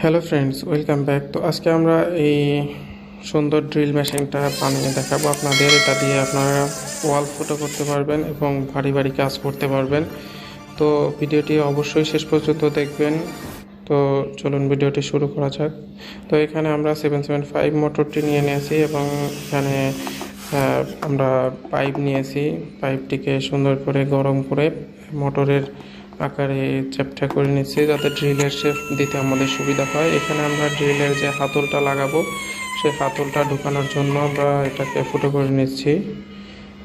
Hello friends, welcome back. তো আজকে আমরা এই সুন্দর ড্রিল মেশিনটা বানিয়ে দেখাবো আপনাদের। এটা দিয়ে আপনারা ওয়াল ফুটো করতে পারবেন এবং ভারী ভারী কাজ করতে পারবেন। তো ভিডিওটি অবশ্যই শেষ পর্যন্ত দেখবেন। তো চলুন ভিডিওটি শুরু করা যাক। তো এখানে আমরা 775 মোটরটি নিয়ে নিয়েছি এবং এখানে আমরা পাইপ নিয়েছি। পাইপটিকে সুন্দর করে গরম করে মোটরের আকারে চ্যাপ্টা করে নিচ্ছি যাতে ড্রিলের শেপ দিতে আমাদের সুবিধা হয়। এখানে আমরা ড্রিলের যে হাতলটা লাগাবো সেই হাতলটা ঢোকানোর জন্য আমরা এটাকে ফুটো করে নিচ্ছি।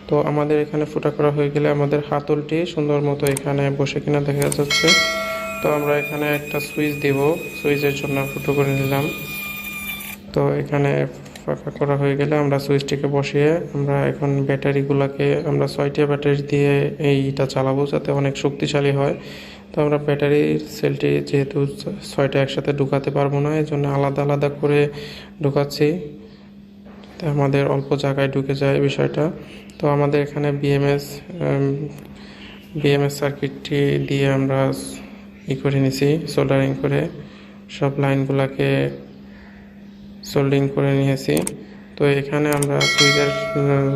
তো আমাদের এখানে ফুটো করা হয়ে গেলে আমাদের হাতলটি সুন্দর মতো এখানে বসে কিনা দেখা যাচ্ছে। তো আমরা এখানে একটা সুইচ দেব, সুইচের জন্য ফুটো করে নিলাম। তো এখানে ফাঁকা করা হয়ে গেলে আমরা সুইচটিকে বসিয়ে আমরা এখন ব্যাটারিগুলোকে আমরা 6টা ব্যাটারি দিয়ে এইটা চালাবো যাতে অনেক শক্তিশালী হয়। তো আমরা ব্যাটারির সেলটি যেহেতু 6টা একসাথে ঢুকাতে পারবো না, এই জন্য আলাদা আলাদা করে ঢুকাচ্ছি, তো আমাদের অল্প জায়গায় ঢুকে যায় বিষয়টা। তো আমাদের এখানে বিএমএস সার্কিটটি দিয়ে আমরা করে নিছি, সোল্ডারিং করে সব লাইনগুলোকে সোল্ডিং করে নিয়েছি। তো এখানে আমরা সুইচের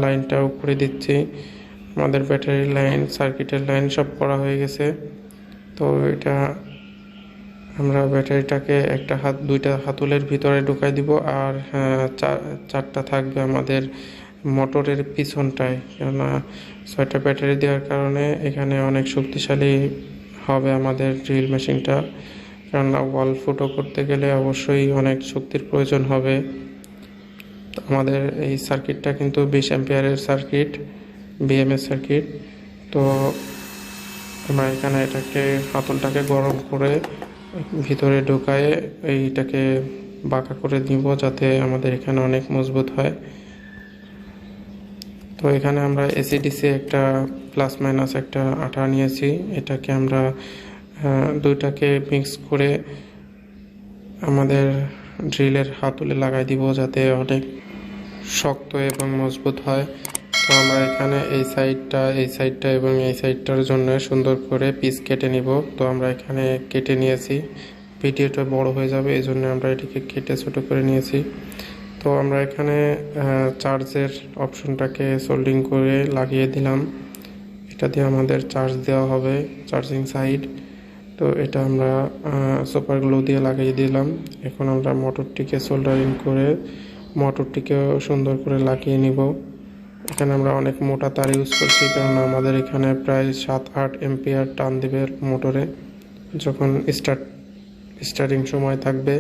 লাইনটাও করে দিচ্ছি। আমাদের ব্যাটারি লাইন, সার্কিটের লাইন সব করা হয়ে গেছে। তো এটা আমরা ব্যাটারিটাকে দুইটা হাতলের ভিতরে ঢুকাই দিব, আর চারটা থাকবে আমাদের মোটরের পিছনটায়। কেননা 6টা ব্যাটারি দেওয়ার কারণে এখানে অনেক শক্তিশালী হবে আমাদের ড্রিল মেশিনটা। কেননা ওয়াল ফুটো করতে গেলে অবশ্যই অনেক শক্তির প্রয়োজন হবে। তো আমাদের এই সার্কিটটা কিন্তু 20 অ্যাম্পিয়ারের সার্কিট, বিএমএস সার্কিট। তো আমরা এখানে হাতলটাকে গরম করে ভিতরে ঢোকায়ে এইটাকে বাঁকা করে দিব যাতে আমাদের এখানে অনেক মজবুত হয়। তো এখানে আমরা এসিডিসি একটা প্লাস মাইনাস একটা আঠা নিয়েছি। এটাকে আমরা দুইটাকে মিক্স করে আমাদের ড্রিলের হাতলে লাগাই দিব যাতে অনেক শক্ত এবং মজবুত হয়। তো আমরা এখানে এই সাইডটা এবং এই সাইডটার জন্য সুন্দর করে পিস কেটে নিব। তো আমরা এখানে কেটে নিয়েছি, ভিডিওটা বড় হয়ে যাবে এই জন্য আমরা এটিকে কেটে ছোটো করে নিয়েছি। তো আমরা এখানে চার্জের অপশনটাকে সোল্ডিং করে লাগিয়ে দিলাম। এটা দিয়ে আমাদের চার্জ দেওয়া হবে, চার্জিং সাইড। তো এটা আমরা সুপার গ্লু দিয়ে লাগিয়ে দিলাম। এখন আমরা মোটরটিকে সোল্ডারিং করে মোটরটিকেও সুন্দর করে লাগিয়ে নিব। এখানে আমরা অনেক মোটা তার ইউজ করছি, কারণ আমাদের এখানে প্রায় 7-8 এম্পিয়ার টান দিবে মোটরে যখন স্টার্টিং সময় থাকবে।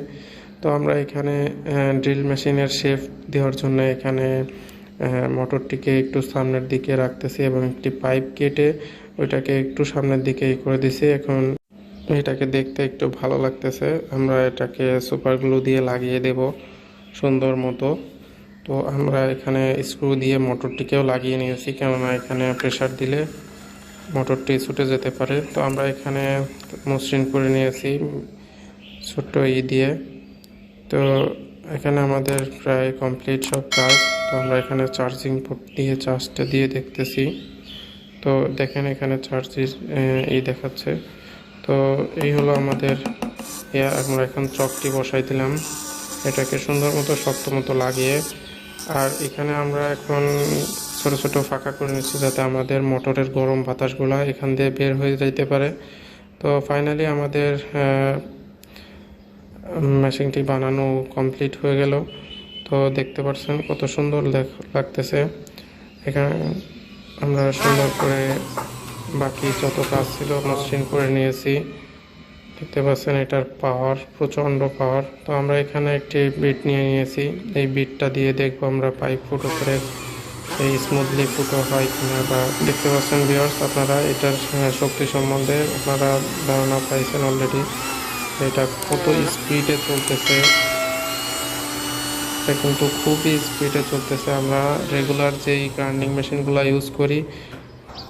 তো আমরা এখানে ড্রিল মেশিনের শেপ দেওয়ার জন্য এখানে মোটরটিকে একটু সামনের দিকে রাখতেছি এবং একটি পাইপ কেটে ওইটাকে একটু সামনের দিকে করে দিছি। এখন এটাকে দেখতে একটু ভালো লাগতেছে। আমরা এটাকে সুপার গ্লু দিয়ে লাগিয়ে দেব সুন্দর মতো। তো আমরা এখানে স্ক্রু দিয়ে মোটরটিকেও লাগিয়ে নিয়েছি, কেননা এখানে প্রেসার দিলে মোটরটি ছুটে যেতে পারে। তো আমরা এখানে মসৃণ করে নিয়েছি ছোট্ট দিয়ে। তো এখানে আমাদের প্রায় কমপ্লিট সব কাজ। তো আমরা এখানে চার্জিং পোর্ট দিয়ে চার্জটা দিয়ে দেখতেছি। তো দেখেন এখানে চার্জের দেখাচ্ছে। তো এই হলো আমাদের আমরা এখন চকটি বসাই দিলাম, এটাকে সুন্দর মতো শক্ত মতো লাগিয়ে। আর এখানে আমরা এখন ছোট ছোট ফাঁকা করে নিচ্ছি যাতে আমাদের মোটরের গরম বাতাসগুলো এখান দিয়ে বের হয়ে যাইতে পারে। তো ফাইনালি আমাদের মেশিনটি বানানো কমপ্লিট হয়ে গেল। তো দেখতে পাচ্ছেন কত সুন্দর লাগতেছে। এখানে আমরা সুন্দর করে বাকি যত কাজ ছিল মসৃণ করে নিয়েছি। দেখতে পাচ্ছেন এটার পাওয়ার, প্রচণ্ড পাওয়ার। তো আমরা এখানে একটি বিট নিয়ে নিয়েছি, এই বিটটা দিয়ে দেখবো আমরা পাইপ ফুটো করে এই স্মুথলি ফুটো হয় কিনা। বা দেখতে পাচ্ছেন ভিউয়ার্স, আপনারা এটার শক্তি সম্বন্ধে আপনারা ধারণা পাইছেন অলরেডি, এটা কত স্পিডে চলতেছে। এটা কিন্তু খুবই স্পিডে চলতেছে। আমরা রেগুলার যেই গ্রাইন্ডিং মেশিনগুলো ইউজ করি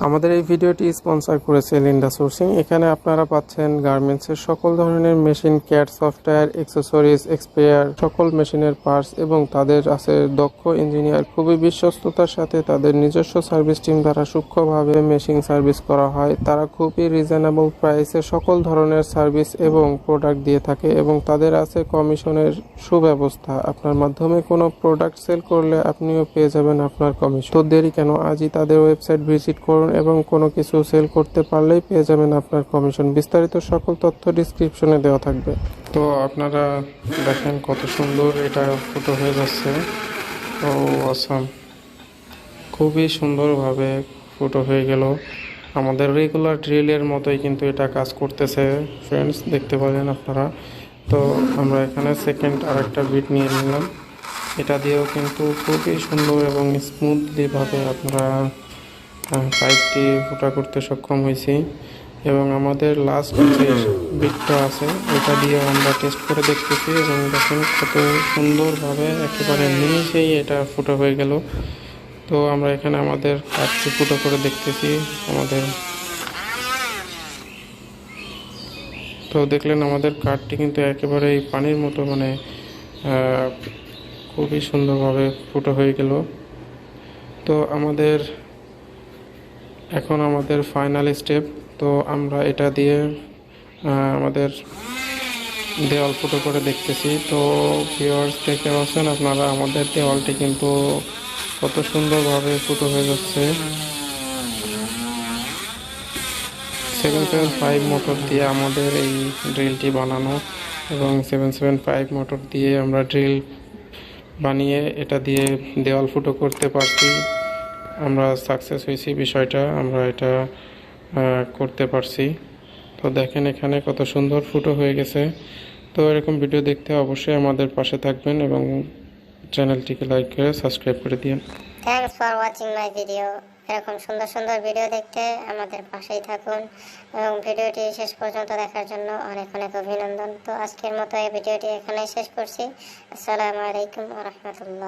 আমাদের এই ভিডিওটি স্পন্সর করেছে লিন্ডা সোর্সিং। এখানে আপনারা পাচ্ছেন গার্মেন্টসের সকল ধরনের মেশিন, ক্যাট, সফটওয়্যার, অ্যাক্সেসরিজ, এক্সপেয়ার, সকল মেশিনের পার্টস এবং তাদের আছে দক্ষ ইঞ্জিনিয়ার। খুবই বিশ্বস্ততার সাথে তাদের নিজস্ব সার্ভিস টিম দ্বারা সূক্ষ্মভাবে মেশিন সার্ভিস করা হয়। তারা খুবই রিজনেবল প্রাইসে সকল ধরনের সার্ভিস এবং প্রোডাক্ট দিয়ে থাকে এবং তাদের আছে কমিশনের সুব্যবস্থা। আপনার মাধ্যমে কোনো প্রোডাক্ট সেল করলে আপনিও পেয়ে যাবেন আপনার কমিশন। তো দেরি কেন, আজই তাদের ওয়েবসাইট ভিজিট করুন এবং কোনো কিছু সেল করতে পারলেই পেয়ে যাবেন আপনার কমিশন। বিস্তারিত সকল তথ্য ডিসক্রিপশনে দেওয়া থাকবে। তো আপনারা দেখেন কত সুন্দর এটা ফুটো হয়ে যাচ্ছে। ও অসাম, খুবই সুন্দরভাবে ফুটো হয়ে গেল। আমাদের রেগুলার ড্রিলের মতোই কিন্তু এটা কাজ করতেছে ফ্রেন্ডস, দেখতে পারেন আপনারা। তো আমরা এখানে সেকেন্ড আরেকটা বিট নিয়ে নিলাম। এটা দিয়েও কিন্তু খুবই সুন্দর এবং স্মুথলিভাবে আপনারা পাইপটি ফুটা করতে সক্ষম হয়েছি। এবং আমাদের লাস্ট যে বিটটা আছে এটা দিয়ে আমরা টেস্ট করে দেখতেছি এবং দেখেন কত সুন্দরভাবে একেবারে নিমিষেই এটা ফুটো হয়ে গেল। তো আমরা এখানে আমাদের কাঠটি ফুটো করে দেখতেছি আমাদের। তো দেখলেন আমাদের কাঠটি কিন্তু একেবারে পানির মতো, মানে খুবই সুন্দরভাবে ফুটো হয়ে গেল। তো এখন আমাদের ফাইনাল স্টেপ। তো আমরা এটা দিয়ে আমাদের দেওয়াল ফুটো করে দেখতেছি। তো ভিউয়ার্স দেখতে পাচ্ছেন আপনারা আমাদের দেওয়ালটি কিন্তু কত সুন্দরভাবে ফুটো হয়ে যাচ্ছে। 775 মোটর দিয়ে আমাদের এই ড্রিলটি বানানো এবং 775 মোটর দিয়ে আমরা ড্রিল বানিয়ে এটা দিয়ে দেওয়াল ফুটো করতে পারছি। আমরা সাকসেস হয়েছি বিষয়টা, আমরা এটা করতে পারছি। তো দেখেন এখানে কত সুন্দর ফুটো হয়ে গেছে। তো এরকম ভিডিও দেখতে অবশ্যই আমাদের পাশে থাকবেন এবং চ্যানেলটিকে লাইক করে সাবস্ক্রাইব করে দিন। Thanks for watching my video. এরকম সুন্দর সুন্দর ভিডিও দেখতে আমাদের পাশেই থাকুন এবং ভিডিওটি শেষ পর্যন্ত দেখার জন্য অনেক অনেক অভিনন্দন। তো আজকের মতো এই ভিডিওটি এখানেই শেষ করছি। আসসালামু আলাইকুম ওয়া রাহমাতুল্লাহ।